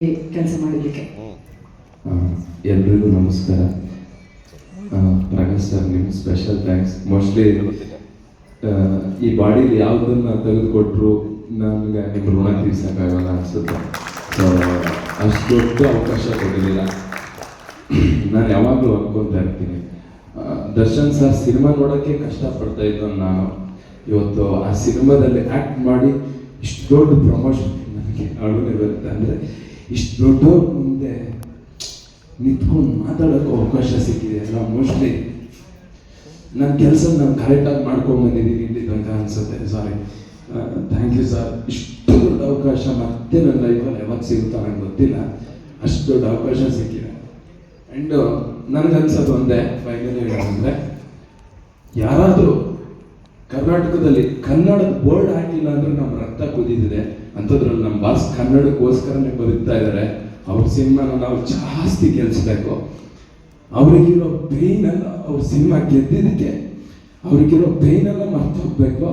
ಕೆಲಸ ಮಾಡಲಿಕ್ಕೆ. ಎಲ್ರಿಗೂ ನಮಸ್ಕಾರ. ಪ್ರಕಾಶ್ ಸರ್, ನಿಮ್ಗೆ ಸ್ಪೆಷಲ್ ಥ್ಯಾಂಕ್ಸ್. ಮೋಸ್ಟ್ಲಿ ಈ ಬಾಡಿಲಿ ಯಾವುದನ್ನ ತೆಗೆದುಕೊಟ್ರು ನನಗೆ ನಿಮ್ಮ ಋಣ ತೀರ್ಸೋಕ್ಕಾಗಲ್ಲ ಅನಿಸುತ್ತೆ. ಸೊ ಅಷ್ಟು ದೊಡ್ಡ ಅವಕಾಶ ಕೊಡಲಿಲ್ಲ. ನಾನು ಯಾವಾಗಲೂ ಅನ್ಕೊತಾ ಇರ್ತೀನಿ, ದರ್ಶನ್ ಸರ್ ಸಿನಿಮಾ ನೋಡೋಕ್ಕೆ ಕಷ್ಟಪಡ್ತಾ ಇದ್ದು ನಾನು ಇವತ್ತು ಆ ಸಿನಿಮಾದಲ್ಲಿ ಆ್ಯಕ್ಟ್ ಮಾಡಿ ಇಷ್ಟು ದೊಡ್ಡ ಪ್ರಮೋಷನ್, ನನಗೆ ಅಳುನೇ ಬರುತ್ತೆ. ಅಂದರೆ ಇಷ್ಟು ದೊಡ್ಡವ್ರ ಮುಂದೆ ನಿಂತ್ಕೊಂಡು ಮಾತಾಡೋಕ್ಕೂ ಅವಕಾಶ ಸಿಕ್ಕಿದೆ ಅಲ್ಲ. ಮೋಸ್ಟ್ಲಿ ನನ್ನ ಕೆಲಸ ನಾನು ಕರೆಕ್ಟಾಗಿ ಮಾಡ್ಕೊಂಡು ಬಂದಿದ್ದೀನಿ ಇಲ್ಲಿ ತನಕ ಅನಿಸುತ್ತೆ. ಸಾರಿ, ಥ್ಯಾಂಕ್ ಯು ಸರ್. ಇಷ್ಟು ದೊಡ್ಡ ಅವಕಾಶ ಮತ್ತೆ ನನ್ನ ಲೈಫಲ್ಲಿ ಯಾವಾಗ ಸಿಗುತ್ತಾ ನನಗೆ ಗೊತ್ತಿಲ್ಲ. ಅಷ್ಟು ದೊಡ್ಡ ಅವಕಾಶ ಸಿಕ್ಕಿದೆ. ಆ್ಯಂಡ್ ನನಗನ್ಸೋದು ಒಂದೇ ಫೈನಲಿ ಹೇಳೋದಂದರೆ, ಯಾರಾದರೂ ಕರ್ನಾಟಕದಲ್ಲಿ ಕನ್ನಡದ ಬೋರ್ಡ್ ಹಾಕಿಲ್ಲ ಅಂದ್ರೆ ನಮ್ಮ ರಕ್ತ ಕುದಿದಿದೆ. ಅಂಥದ್ರಲ್ಲಿ ನಮ್ಮ ಬಾಸ್ ಕನ್ನಡಕ್ಕೋಸ್ಕರನೇ ಬದುಕ್ತಾ ಇದ್ದಾರೆ. ಅವ್ರ ಸಿನಿಮಾನ ನಾವು ಜಾಸ್ತಿ ಗೆಲ್ಲಿಸ್ಬೇಕು. ಅವ್ರಿಗಿರೋ ಪೇಯ್ನೆಲ್ಲ, ಅವ್ರ ಸಿನಿಮಾ ಗೆದ್ದಿದ್ದಕ್ಕೆ ಅವ್ರಿಗಿರೋ ಪೇಯ್ನೆಲ್ಲ ಮರ್ತು ಹೋಗ್ಬೇಕು.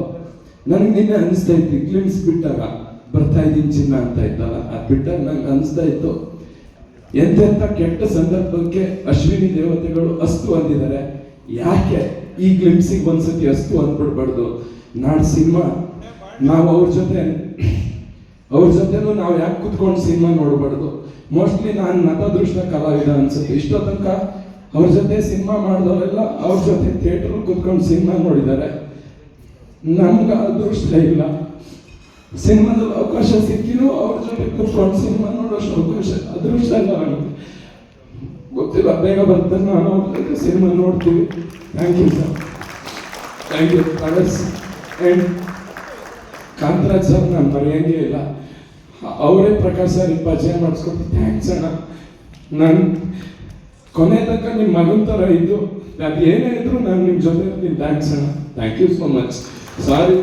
ನನಗೆ ನಿನ್ನೆ ಅನಿಸ್ತಾ ಇತ್ತು, ಗ್ಲಿಮ್ಸ್ ಬಿಟ್ಟಾಗ ಬರ್ತಾ ಇದ್ದೀನಿ ಚಿನ್ನ ಅಂತ ಇತ್ತಲ್ಲ, ಅದು ಬಿಟ್ಟಾಗ ನಂಗೆ ಅನಿಸ್ತಾ ಇತ್ತು, ಎಂತೆಂಥ ಕೆಟ್ಟ ಸಂದರ್ಭಕ್ಕೆ ಅಶ್ವಿನಿ ದೇವತೆಗಳು ಅಸ್ತು ಅಂದಿದ್ದಾರೆ. ಯಾಕೆ ಈ ಗ್ಲಿಮ್ಸಿಗೆ ಒಂದ್ಸತಿ ಅಸ್ತು ಅಂದ್ಬಿಡ್ಬಾರ್ದು. ನಾಳೆ ಸಿನಿಮಾ ನಾವು ಅವ್ರ ಜೊತೆನೂ ನಾವು ಯಾಕೆ ಕುತ್ಕೊಂಡು ಸಿನಿಮಾ ನೋಡ್ಬಾರ್ದು. ಮೋಸ್ಟ್ಲಿ ನಾನು ನತದೃಷ್ಟ ಕಲಾವಿದ ಅನ್ಸುತ್ತೆ. ಇಷ್ಟೋ ತನಕ ಅವ್ರ ಜೊತೆ ಸಿನಿಮಾ ಮಾಡಿದವರೆಲ್ಲ ಅವ್ರ ಜೊತೆ ಥಿಯೇಟರ್ ಕುತ್ಕೊಂಡು ಸಿನಿಮಾ ನೋಡಿದ್ದಾರೆ. ನಮ್ಗೆ ಅದೃಷ್ಟ ಇಲ್ಲ. ಸಿನಿಮಾದಲ್ಲಿ ಅವಕಾಶ ಸಿಕ್ಕಿನೂ ಅವ್ರ ಜೊತೆ ಕುತ್ಕೊಂಡು ಸಿನಿಮಾ ನೋಡೋಷ್ಟು ಅವಕಾಶ ಅದೃಷ್ಟ ಇಲ್ಲ ನಮಗೆ. ಗೊತ್ತಿಲ್ಲ, ಬೇಗ ಬರ್ತಾರೆ, ನಾನು ಅವ್ರ ಜೊತೆ ಸಿನಿಮಾ ನೋಡ್ತೀವಿ. Thank you sir, thank you. And Kantharaj sir ನಾನು ಮರೆಯಂಗೆ ಇಲ್ಲ. ಅವರೇ ಪ್ರಕಾಶ್ ಸರ್ ಪರಿಚಯ ಮಾಡಿಸ್ಕೊಟ್ಟು ಥ್ಯಾಂಕ್ಸ್ ಅಣ್ಣ. ನಾನು ಕೊನೆ ತನಕ ನಿಮ್ಮ ಮಗನ ಥರ ಇದ್ದು ಅದು ಏನೇ ಇದ್ರು ನಾನು ನಿಮ್ಮ ಜೊತೆ ಇರ್ತೀನಿ. ಥ್ಯಾಂಕ್ಸ್ ಅಣ್ಣ, ಥ್ಯಾಂಕ್ ಯು ಸೋ ಮಚ್. ಸಾರಿ,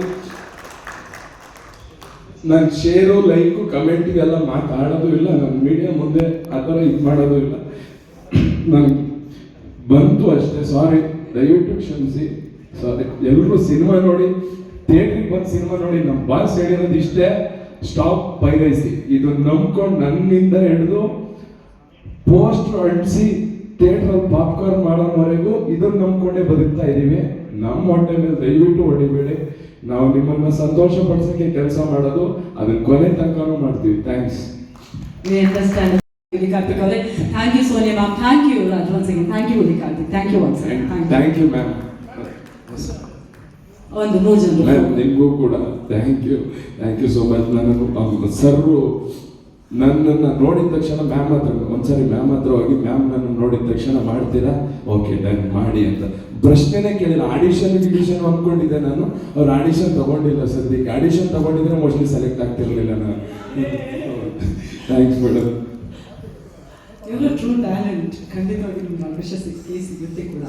ನಾನು ಶೇರು ಲೈಕು ಕಮೆಂಟಿಗೆಲ್ಲ ಮಾತಾಡೋದು ಇಲ್ಲ. ನಾನು ಮೀಡಿಯಾ ಮುಂದೆ ಆ ಥರ ಇದು ಮಾಡೋದು ಇಲ್ಲ. ನನಗೆ ಬಂತು ಅಷ್ಟೇ. ಸಾರಿ, ದಯವಿಟ್ಟು ಕ್ಷಮಿಸಿ. ಸಾರಿ. ಎಲ್ಲರೂ ಸಿನಿಮಾ ನೋಡಿ, ಥಿಯೇಟ್ರಿಗೆ ಬಂದು ಸಿನಿಮಾ ನೋಡಿ. ನಮ್ಮ ಬಾಸ್ ಹೇಳಿರೋದು ಇಷ್ಟೇ, ಸ್ಟಾಪ್ ಪೈರೈಸಿ. ಇದು ನಂಬ್ಕೊಂಡು ನನ್ನಿಂದ ಹಿಡಿದು ಪೋಸ್ಟರ್ ಅಂಟಿಸಿ ಥಿಯೇಟ್ರಲ್ಲಿ ಪಾಪ್ಕಾರ್ನ್ ಮಾಡೋವರೆಗೂ ಇದನ್ನು ನಂಬ್ಕೊಂಡೇ ಬದುಕ್ತಾ ಇದ್ದೀವಿ. ನಮ್ಮ ಹೊಟ್ಟೆ ಮೇಲೆ ದಯವಿಟ್ಟು ಹೊಡಿಬೇಡಿ. ನಾವು ನಿಮ್ಮನ್ನ ಸಂತೋಷ ಪಡಿಸೋಕ್ಕೆ ಕೆಲಸ ಮಾಡೋದು, ಅದನ್ನ ಕೊನೆ ತನಕನೂ ಮಾಡ್ತೀವಿ. Thanks. Karthik avare, thank you Sonia ma'am, thank you Raj once again, thank you Karthik, thank you once again, thank you ma'am. ಒಂದು ಮೂಜನ್ ನಿಮಗೂ ಕೂಡ ಥ್ಯಾಂಕ್ ಯು ಸೋ ಮಚ್. ನನಗೆ ಸರ್ರು ನನ್ನನ್ನು ನೋಡಿದ ತಕ್ಷಣ ಮ್ಯಾಮ್ ಹತ್ರ ಒಂದ್ಸರಿ ಮ್ಯಾಮ್ ಹತ್ರ ಹೋಗಿ, ಮ್ಯಾಮ್ ನನ್ನ ನೋಡಿದ ತಕ್ಷಣ ಮಾಡ್ತೀರಾ, ಓಕೆ ಡನ್ ಮಾಡಿ ಅಂತ ಪ್ರಶ್ನೆನೇ ಕೇಳಿಲ್ಲ. ಆಡಿಷನ್ ಅಂದ್ಕೊಂಡಿದ್ದೆ ನಾನು. ಅವ್ರು ಆಡಿಷನ್ ತಗೊಂಡಿಲ್ಲ ಸದ್ಯಕ್ಕೆ. ಆಡಿಷನ್ ತಗೊಂಡಿದ್ರೆ ಮೋಸ್ಟ್ಲಿ ಸೆಲೆಕ್ಟ್ ಆಗ್ತಿರ್ಲಿಲ್ಲ ನಾನು. Thanks madam. True talent. ಖಂಡಿತವಾಗಿ ನಿಮ್ಮ ಅವಕಾಶ ಸಿಗುತ್ತೆ ಕೂಡ.